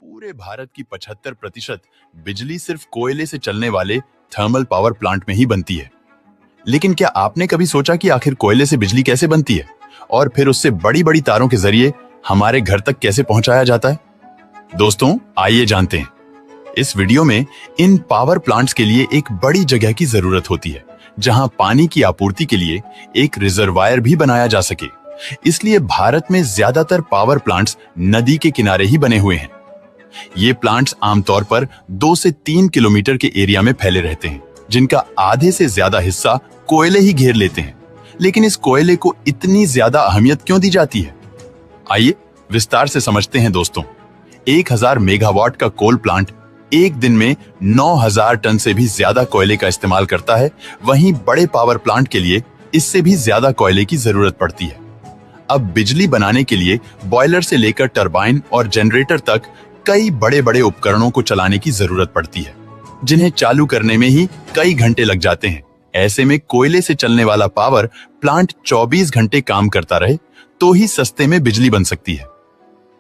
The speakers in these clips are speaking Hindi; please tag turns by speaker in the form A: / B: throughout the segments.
A: पूरे भारत की 75% बिजली सिर्फ कोयले से चलने वाले थर्मल पावर प्लांट में ही बनती है। लेकिन क्या आपने कभी सोचा कि आखिर कोयले से बिजली कैसे बनती है और फिर उससे बड़ी बड़ी तारों के जरिए हमारे घर तक कैसे पहुंचाया जाता है? दोस्तों, आइए जानते हैं। इस वीडियो में इन पावर प्लांट्स के लिए एक बड़ी जगह की जरूरत होती है, जहां पानी की आपूर्ति के लिए एक रिजर्वायर भी बनाया जा सके। इसलिए भारत में ज्यादातर पावर प्लांट्स नदी के किनारे ही बने हुए हैं। ये प्लांट्स आमतौर पर 2 से 3 किलोमीटर के एरिया में फैले रहते हैं, जिनका आधे से ज्यादा हिस्सा कोयले ही घेर लेते हैं। लेकिन इस कोयले को इतनी ज्यादा अहमियत क्यों दी जाती है? आइए विस्तार से समझते हैं दोस्तों। 1000 मेगावाट का कोल प्लांट एक दिन में 9000 टन से भी ज्यादा कोयले का इस्तेमाल करता है। वहीं बड़े पावर प्लांट के लिए इससे भी ज्यादा कोयले की जरूरत पड़ती है। अब बिजली बनाने के लिए बॉयलर से लेकर टरबाइन और जनरेटर तक कई बड़े बड़े उपकरणों को चलाने की जरूरत पड़ती है, जिन्हें चालू करने में ही कई घंटे लग जाते हैं। ऐसे में कोयले से चलने वाला पावर प्लांट 24 घंटे काम करता रहे तो ही सस्ते में बिजली बन सकती है।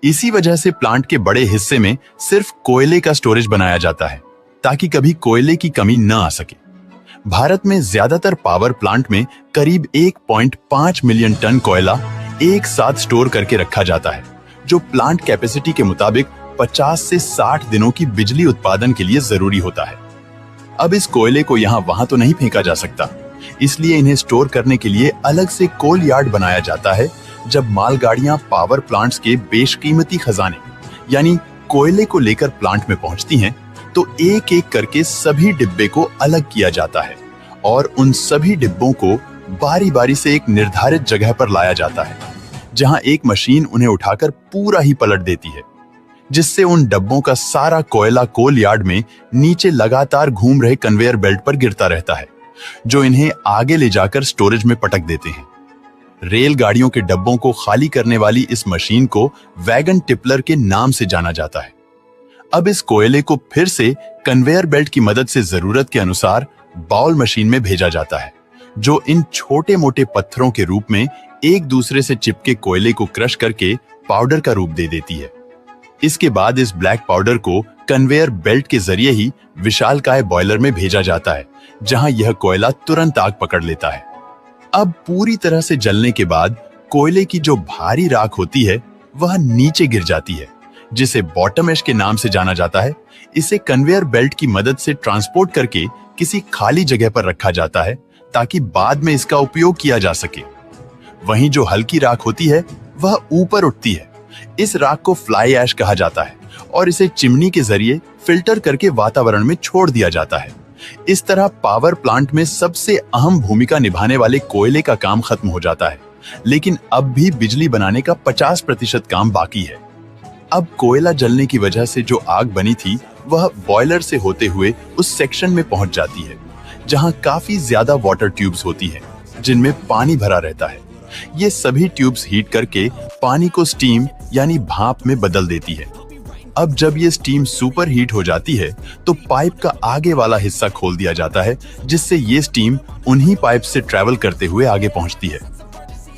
A: इसी वजह से प्लांट के बड़े हिस्से में सिर्फ कोयले का स्टोरेज बनाया जाता है, ताकि कभी कोयले की कमी न आ सके। भारत में ज्यादातर पावर प्लांट में करीब 1.5 मिलियन टन कोयला एक साथ स्टोर करके रखा जाता है, जो प्लांट कैपेसिटी के मुताबिक 50 से 60 दिनों की बिजली उत्पादन के लिए जरूरी होता है। अब इस कोयले को यहाँ वहां तो नहीं फेंका जा सकता, इसलिए इन्हें स्टोर करने के लिए अलग से कोल यार्ड बनाया जाता है। जब मालगाड़ियां पावर प्लांट्स के बेशकीमती खजाने यानी कोयले को लेकर प्लांट में पहुंचती हैं, तो एक एक करके सभी डिब्बे को अलग किया जाता है और उन सभी डिब्बों को बारी बारी से एक निर्धारित जगह पर लाया जाता है, जहां एक मशीन उन्हें उठाकर पूरा ही पलट देती है, जिससे उन डब्बों का सारा कोयला कोल यार्ड में नीचे लगातार घूम रहे कन्वेयर बेल्ट पर गिरता रहता है, जो इन्हें आगे ले जाकर स्टोरेज में पटक देते हैं। रेलगाड़ियों के डब्बों को खाली करने वाली इस मशीन को वैगन टिपलर के नाम से जाना जाता है। अब इस कोयले को फिर से कन्वेयर बेल्ट की मदद से जरूरत के अनुसार बाउल मशीन में भेजा जाता है, जो इन छोटे मोटे पत्थरों के रूप में एक दूसरे से चिपके कोयले को क्रश करके पाउडर का रूप दे देती है। इसके बाद इस ब्लैक पाउडर को कन्वेयर बेल्ट के जरिए ही विशालकाय बॉयलर में भेजा जाता है, जहां यह कोयला तुरंत आग पकड़ लेता है। अब पूरी तरह से जलने के बाद कोयले की जो भारी राख होती है वह नीचे गिर जाती है, जिसे बॉटम ऐश के नाम से जाना जाता है। इसे कन्वेयर बेल्ट की मदद से ट्रांसपोर्ट करके किसी खाली जगह पर रखा जाता है, ताकि बाद में इसका उपयोग किया जा सके। वहीं जो हल्की राख होती है वह ऊपर उठती है। इस राख को फ्लाई ऐश कहा जाता है और इसे चिमनी के जरिए फिल्टर करके वातावरण में छोड़ दिया जाता है। इस तरह पावर प्लांट में सबसे अहम भूमिका निभाने वाले कोयले का काम खत्म हो जाता है, लेकिन अब भी बिजली बनाने का 50% काम बाकी है। अब कोयला जलने की वजह से जो आग बनी थी वह बॉयलर से होते हुए उस सेक्शन में पहुंच जाती है, जहां काफी ज्यादा वाटर ट्यूब्स होती हैं, जिनमें पानी भरा रहता है। ये सभी ट्यूब्स हीट करके पानी को स्टीम यानी भाप में बदल देती है। अब जब ये स्टीम सुपर हीट हो जाती है तो पाइप का आगे वाला हिस्सा खोल दिया जाता है, जिससे ये स्टीम उन्हीं पाइप से ट्रेवल करते हुए आगे पहुंचती है।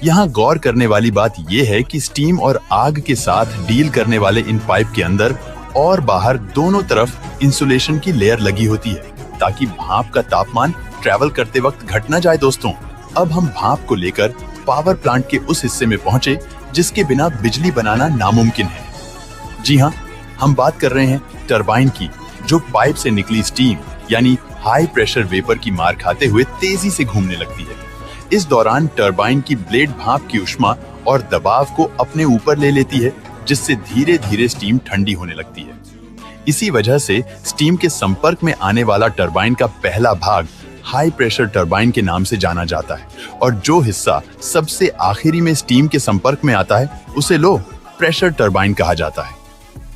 A: यहाँ गौर करने वाली बात यह है कि स्टीम और आग के साथ डील करने वाले इन पाइप के अंदर और बाहर दोनों तरफ इंसुलेशन की लेयर लगी होती है, ताकि भाप का तापमान ट्रेवल करते वक्त घट न जाए। दोस्तों, अब हम भाप को लेकर पावर प्लांट के उस हिस्से में पहुंचे जिसके बिना बिजली बनाना नामुमकिन है। जी हाँ, हम बात कर रहे हैं टरबाइन की, जो पाइप से निकली स्टीम यानी हाई प्रेशर वेपर की मार खाते हुए तेजी से घूमने लगती है। इस दौरान टरबाइन की ब्लेड भाप की उष्मा और दबाव को अपने ऊपर ले लेती है, जिससे धीरे धीरे स्टीम ठंडी होने लगती है। इसी वजह से स्टीम के संपर्क में आने वाला टरबाइन का पहला भाग हाई प्रेशर टरबाइन के नाम से जाना जाता है, और जो हिस्सा सबसे आखिरी में स्टीम के संपर्क में आता है उसे लो प्रेशर टरबाइन कहा जाता है।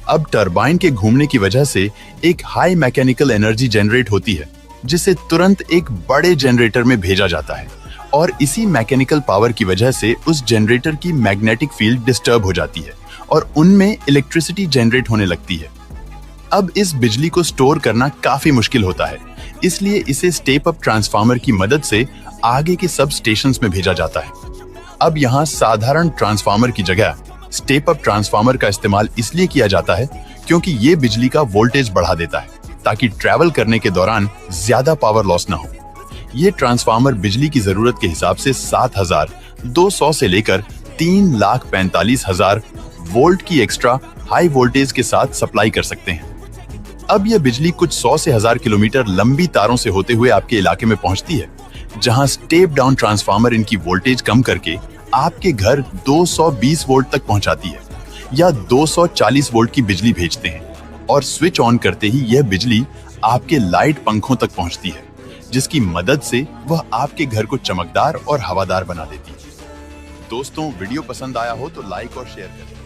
A: अब टरबाइन के घूमने की वजह से एक हाई मैकेनिकल एनर्जी जनरेट होती है, जिसे तुरंत एक बड़े जनरेटर में भेजा जाता है, और इसी मैकेनिकल पावर की वजह से उस जनरेटर की मैग्नेटिक फील्ड डिस्टर्ब हो जाती है और उनमें इलेक्ट्रिसिटी जनरेट होने लगती है। अब इस बिजली को स्टोर करना काफी मुश्किल होता है, इसलिए इसे स्टेप अप ट्रांसफार्मर की मदद से आगे के सब स्टेशंस में भेजा जाता है। अब यहाँ साधारण ट्रांसफार्मर की जगह स्टेप अप ट्रांसफार्मर का इस्तेमाल इसलिए किया जाता है क्योंकि ये बिजली का वोल्टेज बढ़ा देता है ताकि ट्रैवल करने के दौरान ज्यादा पावर लॉस ना हो। ये ट्रांसफार्मर बिजली की जरूरत के हिसाब से 7200 से लेकर 3,45,000 वोल्ट की एक्स्ट्रा हाई वोल्टेज के साथ सप्लाई कर सकते हैं। अब यह बिजली कुछ 100 से 1000 किलोमीटर लंबी तारों से होते हुए आपके इलाके में पहुंचती है, जहां स्टेप डाउन ट्रांसफार्मर इनकी वोल्टेज कम करके आपके घर 220 वोल्ट तक पहुंचाती है या 240 वोल्ट की बिजली भेजते हैं और स्विच ऑन करते ही यह बिजली आपके लाइट पंखों तक पहुंचती है, जिसकी मदद से वह आपके घर को चमकदार और हवादार बना देती है। दोस्तों, वीडियो पसंद आया हो तो लाइक और शेयर करें।